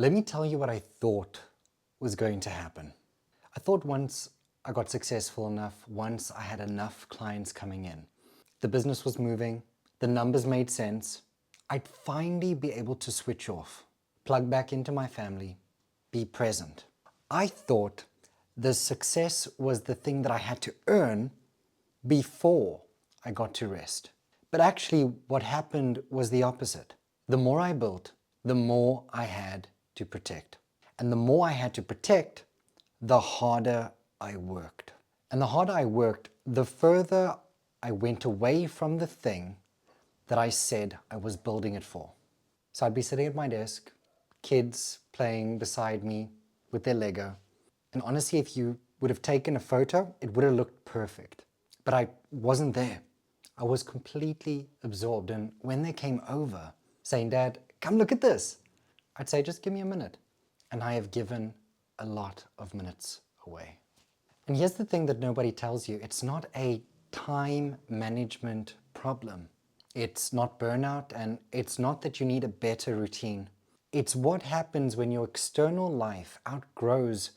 Let me tell you what I thought was going to happen. I thought once I got successful enough, once I had enough clients coming in, the business was moving, the numbers made sense, I'd finally be able to switch off, plug back into my family, be present. I thought the success was the thing that I had to earn before I got to rest. But actually what happened was the opposite. The more I built, the more I had to protect. And the more I had to protect, the harder I worked. And the harder I worked, the further I went away from the thing that I said I was building it for. So I'd be sitting at my desk, kids playing beside me with their Lego. And honestly, if you would have taken a photo, it would have looked perfect. But I wasn't there. I was completely absorbed. And when they came over saying, "Dad, come look at this," I'd say, "Just give me a minute." And I have given a lot of minutes away. And here's the thing that nobody tells you. It's not a time management problem. It's not burnout, and it's not that you need a better routine. It's what happens when your external life outgrows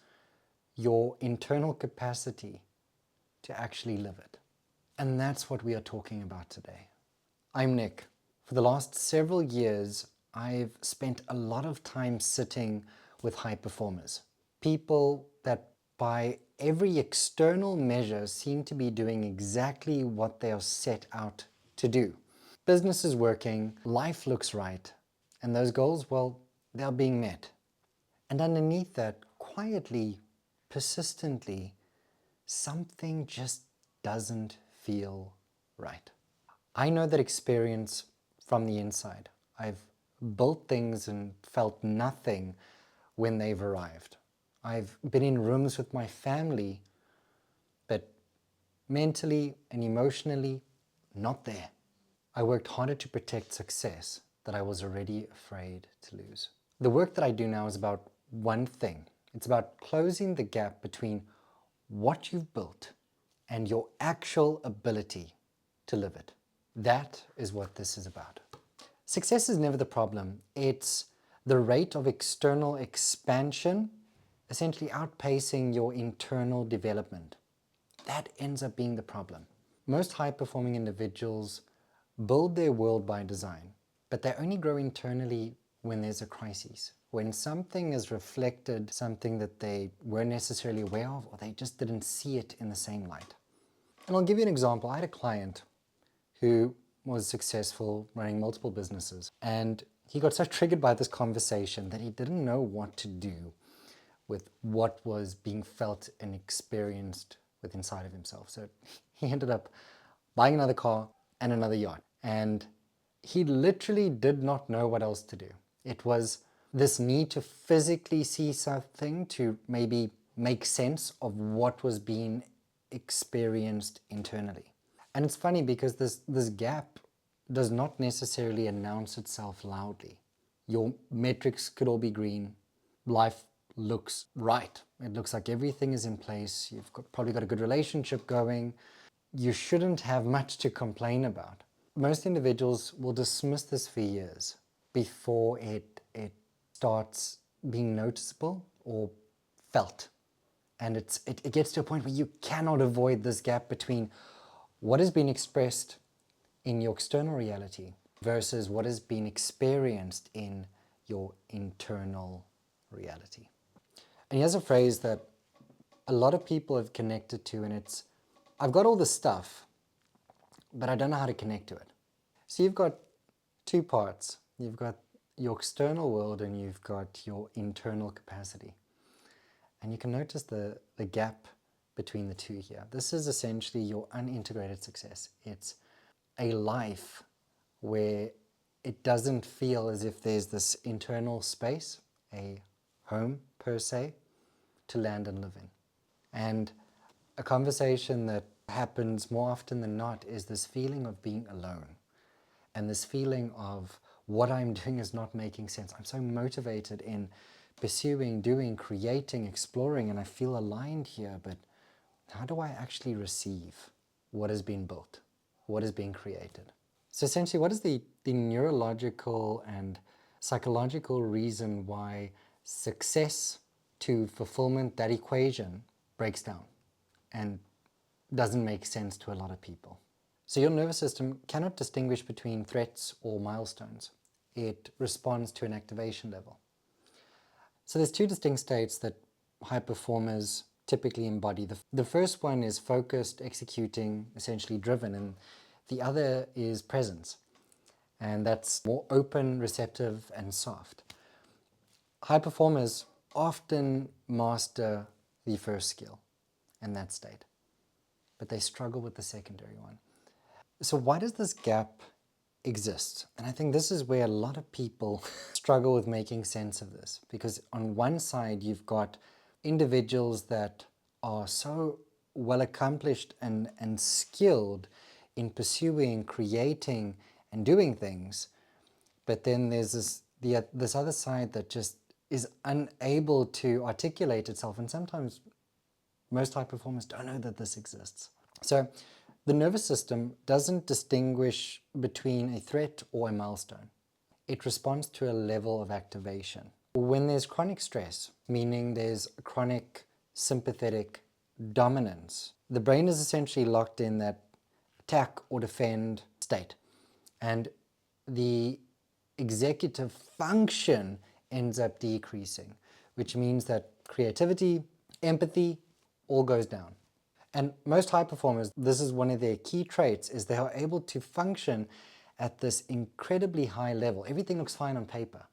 your internal capacity to actually live it. And that's what we are talking about today. I'm Nick. For the last several years, I've spent a lot of time sitting with high performers. People that by every external measure seem to be doing exactly what they are set out to do. Business is working, life looks right, and those goals, well, they're being met. And underneath that, quietly, persistently, something just doesn't feel right. I know that experience from the inside. I've built things and felt nothing when they've arrived. I've been in rooms with my family, but mentally and emotionally, not there. I worked harder to protect success that I was already afraid to lose. The work that I do now is about one thing. It's about closing the gap between what you've built and your actual ability to live it. That is what this is about. Success is never the problem. It's the rate of external expansion essentially outpacing your internal development. That ends up being the problem. Most high-performing individuals build their world by design, but they only grow internally when there's a crisis, when something is reflected, something that they weren't necessarily aware of, or they just didn't see it in the same light. And I'll give you an example. I had a client who was successful running multiple businesses, and he got so triggered by this conversation that he didn't know what to do with what was being felt and experienced with inside of himself. So he ended up buying another car and another yacht. And he literally did not know what else to do. It was this need to physically see something to maybe make sense of what was being experienced internally. And it's funny because this gap does not necessarily announce itself loudly. Your metrics could all be green. Life looks right. It looks like everything is in place. You've probably got a good relationship going. You shouldn't have much to complain about. Most individuals will dismiss this for years before it starts being noticeable or felt. And it gets to a point where you cannot avoid this gap between what has been expressed in your external reality versus what has been experienced in your internal reality. And here's a phrase that a lot of people have connected to, and it's, "I've got all this stuff, but I don't know how to connect to it." So you've got two parts. You've got your external world and you've got your internal capacity. And you can notice the gap between the two here. This is essentially your unintegrated success. It's a life where it doesn't feel as if there's this internal space, a home per se, to land and live in. And a conversation that happens more often than not is this feeling of being alone. And this feeling of what I'm doing is not making sense. I'm so motivated in pursuing, doing, creating, exploring, and I feel aligned here, but how do I actually receive what has been built, what is being created? So essentially, what is the neurological and psychological reason why success to fulfillment, that equation breaks down and doesn't make sense to a lot of people. So your nervous system cannot distinguish between threats or milestones. It responds to an activation level. So there's two distinct states that high performers typically embody. The first one is focused, executing, essentially driven, and the other is presence. And that's more open, receptive, and soft. High performers often master the first skill in that state, but they struggle with the secondary one. So why does this gap exist? And I think this is where a lot of people struggle with making sense of this, because on one side you've got individuals that are so well accomplished and skilled in pursuing, creating, and doing things, but then there's this other side that just is unable to articulate itself, and sometimes most high performers don't know that this exists. So the nervous system doesn't distinguish between a threat or a milestone. It responds to a level of activation. When there's chronic stress, meaning there's chronic sympathetic dominance, the brain is essentially locked in that attack or defend state. And the executive function ends up decreasing, which means that creativity, empathy, all goes down. And most high performers, this is one of their key traits, is they are able to function at this incredibly high level. Everything looks fine on paper,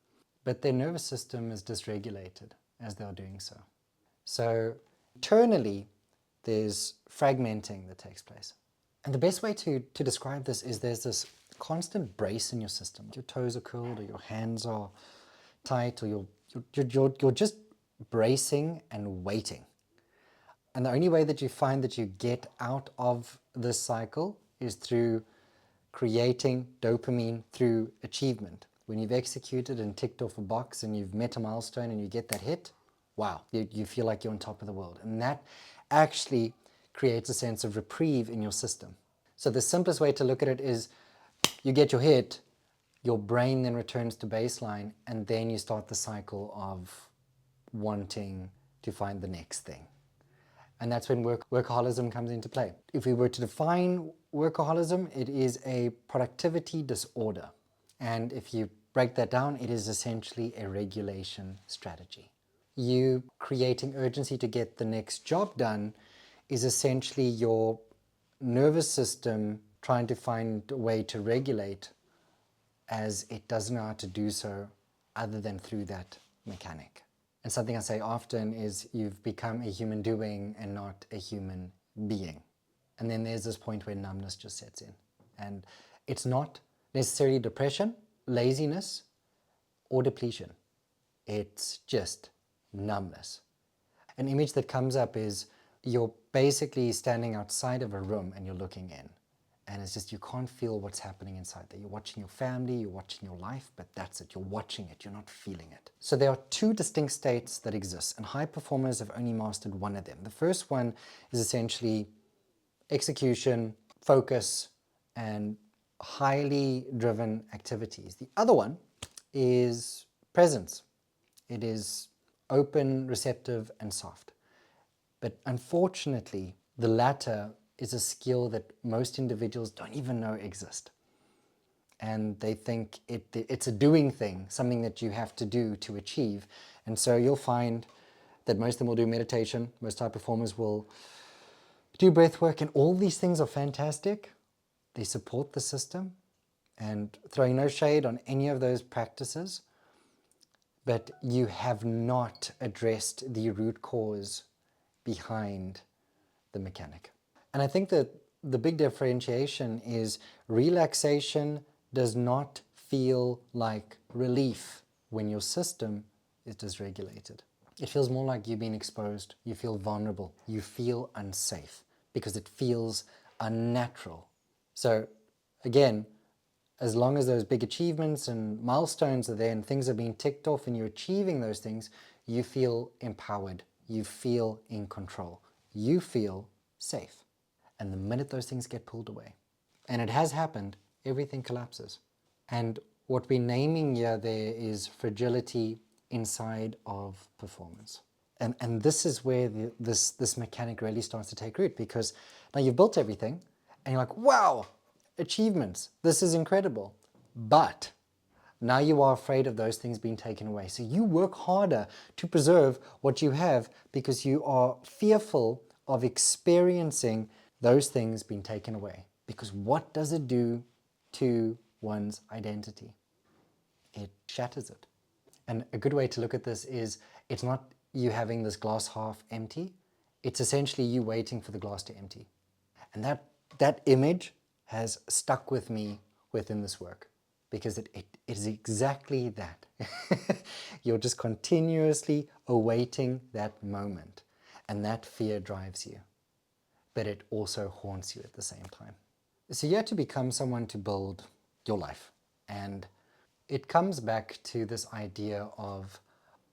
but their nervous system is dysregulated as they are doing so. So internally, there's fragmenting that takes place. And the best way to describe this is there's this constant brace in your system. Your toes are curled, or your hands are tight, or you're just bracing and waiting. And the only way that you find that you get out of this cycle is through creating dopamine through achievement. When you've executed and ticked off a box and you've met a milestone and you get that hit, wow, you feel like you're on top of the world. And that actually creates a sense of reprieve in your system. So the simplest way to look at it is you get your hit, your brain then returns to baseline, and then you start the cycle of wanting to find the next thing. And that's when workaholism comes into play. If we were to define workaholism, it is a productivity disorder. And if you break that down, it is essentially a regulation strategy. You creating urgency to get the next job done is essentially your nervous system trying to find a way to regulate, as it doesn't know how to do so other than through that mechanic. And something I say often is you've become a human doing and not a human being. And then there's this point where numbness just sets in. And it's not necessarily depression, laziness, or depletion. It's just numbness. An image that comes up is you're basically standing outside of a room and you're looking in. And it's just, you can't feel what's happening inside there. You're watching your family, you're watching your life, but that's it. You're watching it, you're not feeling it. So there are two distinct states that exist, and high performers have only mastered one of them. The first one is essentially execution, focus, and highly driven activities. The other one is presence. It is open, receptive, and soft. But unfortunately, the latter is a skill that most individuals don't even know exist. And they think it's a doing thing, something that you have to do to achieve. And so you'll find that most of them will do meditation, most high performers will do breath work, and all these things are fantastic. They support the system, and throwing no shade on any of those practices, but you have not addressed the root cause behind the mechanic. And I think that the big differentiation is relaxation does not feel like relief when your system is dysregulated. It feels more like you've been exposed, you feel vulnerable, you feel unsafe because it feels unnatural. So again, as long as those big achievements and milestones are there and things are being ticked off and you're achieving those things, you feel empowered, you feel in control, you feel safe. And the minute those things get pulled away, and it has happened, everything collapses. And what we're naming here there is fragility inside of performance. And this is where this mechanic really starts to take root, because now you've built everything and you're like, wow, achievements, this is incredible. But now you are afraid of those things being taken away. So you work harder to preserve what you have because you are fearful of experiencing those things being taken away. Because what does it do to one's identity? It shatters it. And a good way to look at this is, it's not you having this glass half empty, it's essentially you waiting for the glass to empty. And that image has stuck with me within this work, because it is exactly that. You're just continuously awaiting that moment, and that fear drives you, but it also haunts you at the same time. So you have to become someone to build your life, and it comes back to this idea of,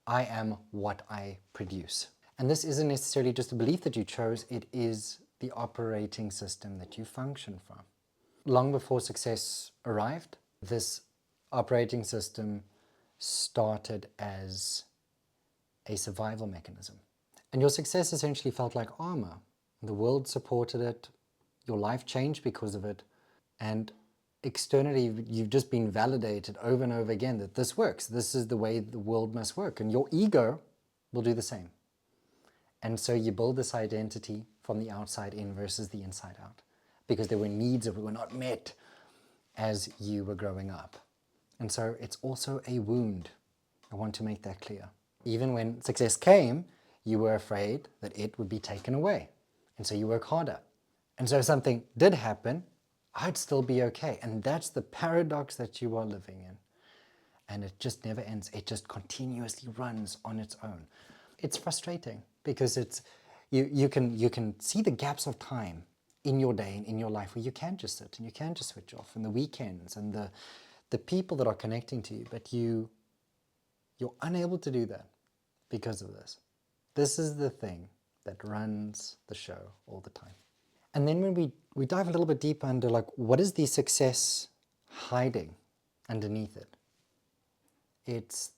I am what I produce. And this isn't necessarily just a belief that you chose, it is the operating system that you function from. Long before success arrived, this operating system started as a survival mechanism. And your success essentially felt like armor. The world supported it, your life changed because of it, and externally you've just been validated over and over again that this works, this is the way the world must work, and your ego will do the same. And so you build this identity from the outside in versus the inside out, because there were needs that were not met as you were growing up. And so it's also a wound. I want to make that clear. Even when success came, you were afraid that it would be taken away. And so you work harder. And so if something did happen, I'd still be okay. And that's the paradox that you are living in. And it just never ends. It just continuously runs on its own. It's frustrating because you can see the gaps of time in your day and in your life where you can just sit and you can just switch off, and the weekends and the people that are connecting to you, but you're unable to do that because of this. This is the thing that runs the show all the time. And then when we dive a little bit deeper into, like, what is the success hiding underneath it? It's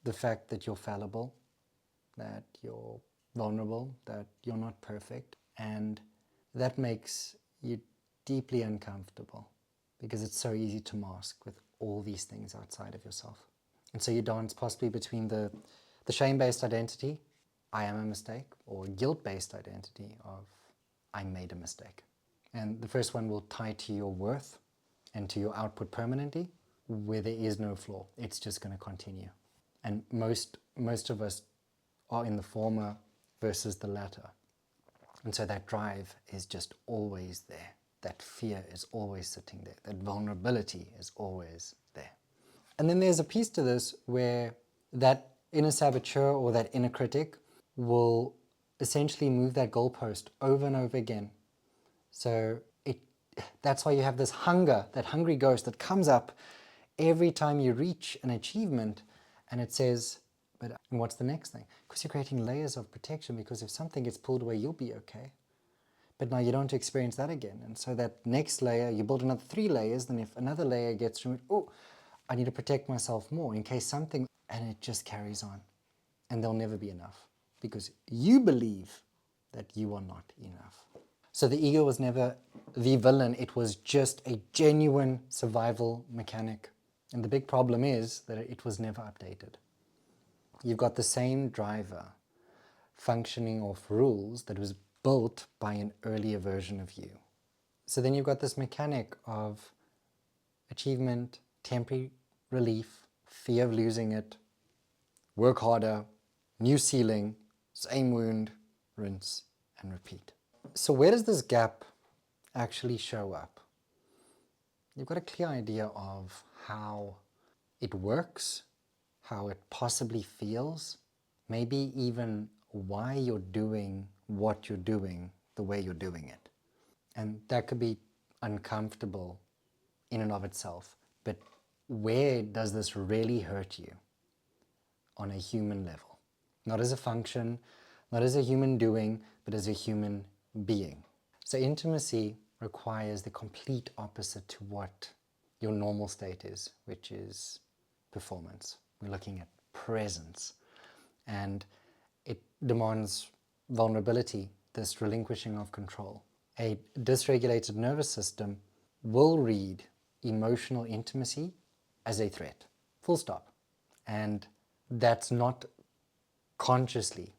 the fact that you're fallible, that you're vulnerable, that you're not perfect, and that makes you deeply uncomfortable because it's so easy to mask with all these things outside of yourself. And so you dance possibly between the shame-based identity, I am a mistake, or guilt-based identity of, I made a mistake. And the first one will tie to your worth and to your output permanently, where there is no flaw. It's just going to continue. And most of us are in the former versus the latter. And so that drive is just always there. That fear is always sitting there. That vulnerability is always there. And then there's a piece to this where that inner saboteur or that inner critic will essentially move that goalpost over and over again. So that's why you have this hunger, that hungry ghost that comes up every time you reach an achievement, and it says, but what's the next thing? Because you're creating layers of protection, because if something gets pulled away, you'll be okay. But now you don't experience that again. And so that next layer, you build another 3 layers, then if another layer gets removed, oh, I need to protect myself more in case something, and it just carries on. And there'll never be enough, because you believe that you are not enough. So the ego was never the villain, it was just a genuine survival mechanic. And the big problem is that it was never updated. You've got the same driver functioning off rules that was built by an earlier version of you. So then you've got this mechanic of achievement, temporary relief, fear of losing it, work harder, new ceiling, same wound, rinse and repeat. So where does this gap actually show up? You've got a clear idea of how it works, how it possibly feels, maybe even why you're doing what you're doing the way you're doing it. And that could be uncomfortable in and of itself, but where does this really hurt you on a human level? Not as a function, not as a human doing, but as a human being. So intimacy requires the complete opposite to what your normal state is, which is performance. We're looking at presence. And it demands vulnerability, this relinquishing of control. A dysregulated nervous system will read emotional intimacy as a threat, full stop. And that's not consciously,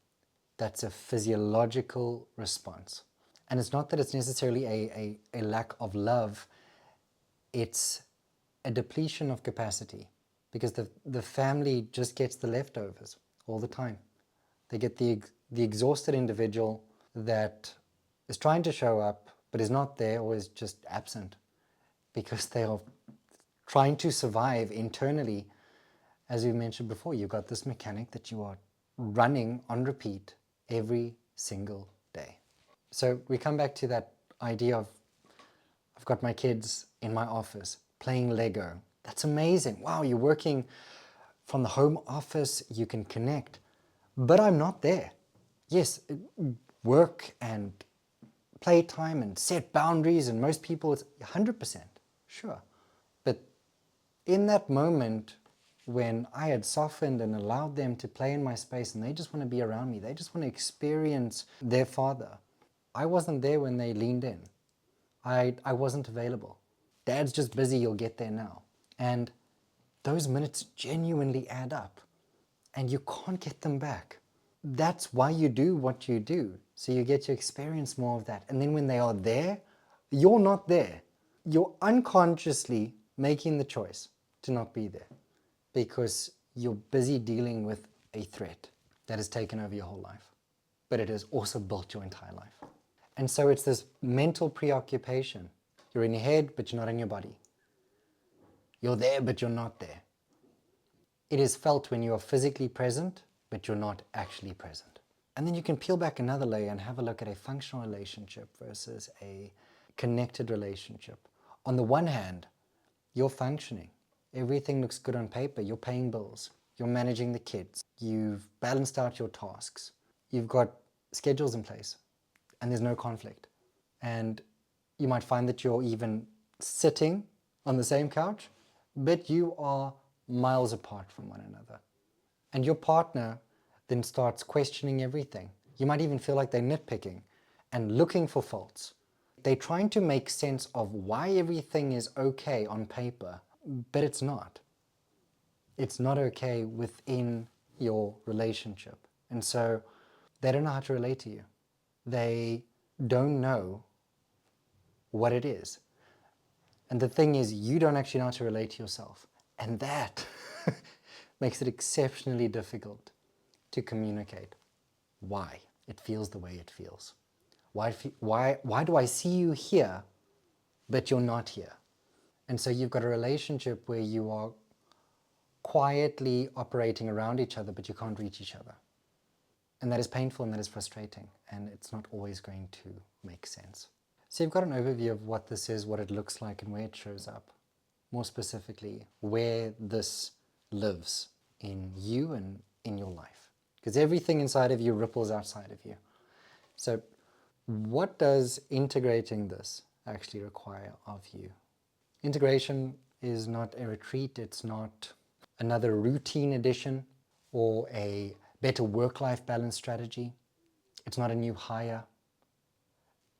that's a physiological response. And it's not that it's necessarily a lack of love, it's a depletion of capacity, because the family just gets the leftovers all the time. They get the exhausted individual that is trying to show up but is not there or is just absent because they are trying to survive internally. As we mentioned before, you've got this mechanic that you are running on repeat every single day. So we come back to that idea of, I've got my kids in my office playing Lego. That's amazing. Wow, you're working from the home office, you can connect, but I'm not there. Yes, work and playtime and set boundaries, and most people it's 100%, sure. But in that moment when I had softened and allowed them to play in my space and they just want to be around me, they just want to experience their father, I wasn't there when they leaned in. I wasn't available. Dad's just busy, you'll get there now. And those minutes genuinely add up and you can't get them back. That's why you do what you do, so you get to experience more of that. And then when they are there, you're not there. You're unconsciously making the choice to not be there because you're busy dealing with a threat that has taken over your whole life, but it has also built your entire life. And so it's this mental preoccupation. You're in your head, but you're not in your body. You're there, but you're not there. It is felt when you are physically present, but you're not actually present. And then you can peel back another layer and have a look at a functional relationship versus a connected relationship. On the one hand, you're functioning. Everything looks good on paper. You're paying bills. You're managing the kids. You've balanced out your tasks. You've got schedules in place and there's no conflict. And you might find that you're even sitting on the same couch, but you are miles apart from one another. And your partner then starts questioning everything. You might even feel like they're nitpicking and looking for faults. They're trying to make sense of why everything is okay on paper, but it's not. It's not okay within your relationship. And so they don't know how to relate to you. They don't know what it is. And the thing is, you don't actually know how to relate to yourself. And that makes it exceptionally difficult to communicate why it feels the way it feels. Why do I see you here, but you're not here? And so you've got a relationship where you are quietly operating around each other, but you can't reach each other. And that is painful and that is frustrating, and it's not always going to make sense. So you've got an overview of what this is, what it looks like, and where it shows up. More specifically, where this lives in you and in your life. Because everything inside of you ripples outside of you. So what does integrating this actually require of you? Integration is not a retreat, it's not another routine addition or a better work-life balance strategy. It's not a new hire.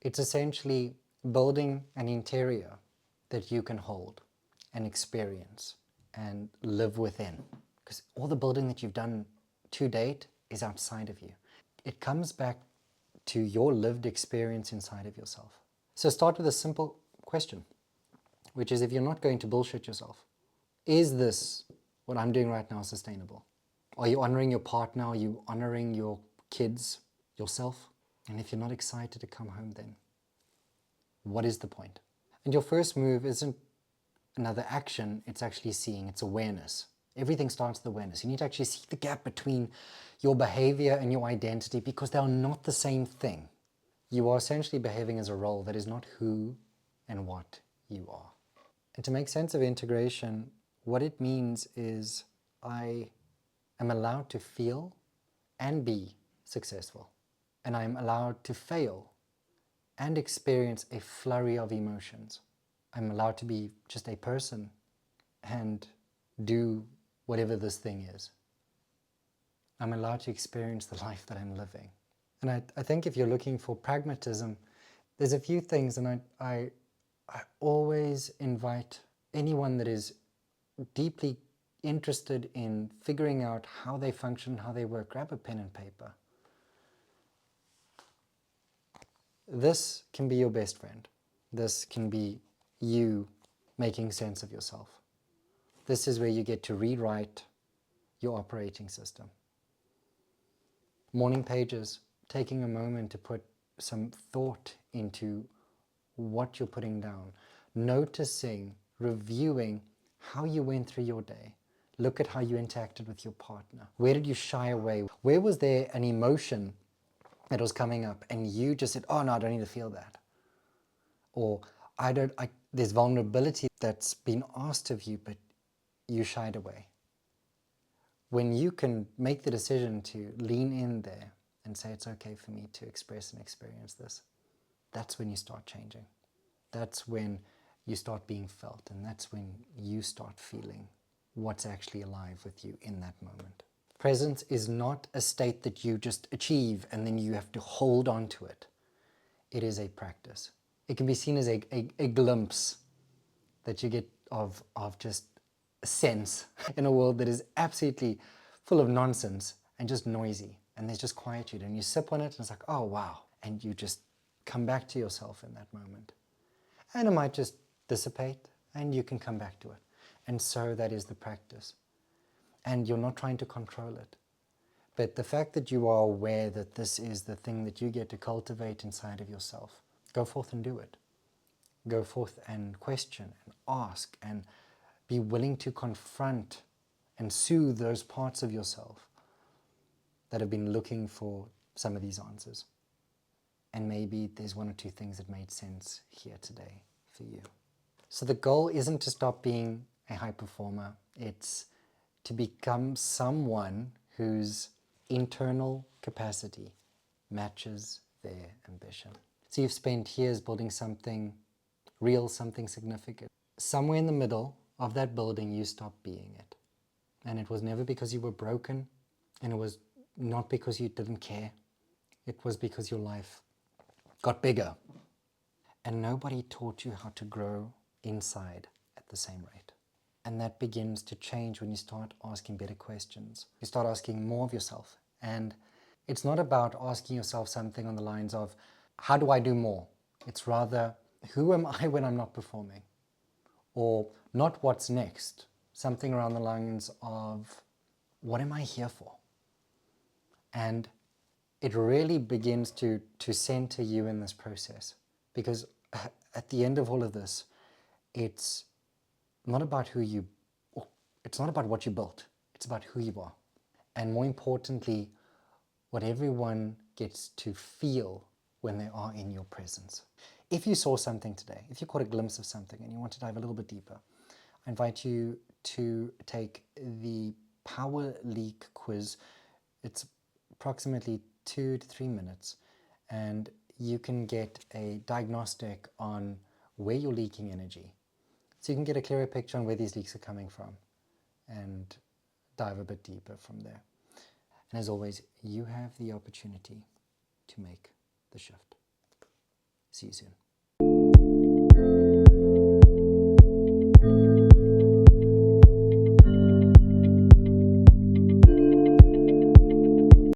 It's essentially building an interior that you can hold and experience and live within. Because all the building that you've done to date is outside of you. It comes back to your lived experience inside of yourself. So start with a simple question, which is, if you're not going to bullshit yourself, is this, what I'm doing right now, sustainable? Are you honoring your partner? Are you honoring your kids, yourself? And if you're not excited to come home, then what is the point? And your first move isn't another action, it's actually seeing, it's awareness. Everything starts with awareness. You need to actually see the gap between your behavior and your identity, because they are not the same thing. You are essentially behaving as a role that is not who and what you are. And to make sense of integration, what it means is I am allowed to feel and be successful. And I'm allowed to fail and experience a flurry of emotions. I'm allowed to be just a person and do whatever this thing is. I'm allowed to experience the life that I'm living. And I think if you're looking for pragmatism, there's a few things, and I always invite anyone that is deeply interested in figuring out how they function, how they work, grab a pen and paper. This can be your best friend. This can be you making sense of yourself. This is where you get to rewrite your operating system. Morning pages, taking a moment to put some thought into what you're putting down, noticing, reviewing how you went through your day. Look at how you interacted with your partner. Where did you shy away? Where was there an emotion that was coming up and you just said, oh no, I don't need to feel that? Or there's vulnerability that's been asked of you, but you shied away. When you can make the decision to lean in there and say, it's okay for me to express and experience this, that's when you start changing. That's when you start being felt, and that's when you start feeling what's actually alive with you in that moment. Presence is not a state that you just achieve and then you have to hold on to it. It is a practice. It can be seen as a glimpse that you get of just a sense in a world that is absolutely full of nonsense and just noisy, and there's just quietude, and you sip on it and it's like, oh wow, and you just come back to yourself in that moment. And it might just dissipate and you can come back to it. And so that is the practice. And you're not trying to control it. But the fact that you are aware that this is the thing that you get to cultivate inside of yourself, go forth and do it. Go forth and question and ask and be willing to confront and soothe those parts of yourself that have been looking for some of these answers. And maybe there's one or two things that made sense here today for you. So the goal isn't to stop being a high performer. It's to become someone whose internal capacity matches their ambition. So you've spent years building something real, something significant. Somewhere in the middle of that building, you stopped being it. And it was never because you were broken, and it was not because you didn't care. It was because your life got bigger. And nobody taught you how to grow inside at the same rate. And that begins to change when you start asking better questions. You start asking more of yourself. And it's not about asking yourself something on the lines of, how do I do more? It's rather, who am I when I'm not performing? Or not what's next. Something around the lines of, what am I here for? And it really begins to center you in this process. Because at the end of all of this, it's not about it's not about what you built. It's about who you are. And more importantly, what everyone gets to feel when they are in your presence. If you saw something today, if you caught a glimpse of something and you want to dive a little bit deeper, I invite you to take the Power Leak quiz. It's approximately 2 to 3 minutes, and you can get a diagnostic on where you're leaking energy. So you can get a clearer picture on where these leaks are coming from and dive a bit deeper from there. And as always, you have the opportunity to make the shift. See you soon.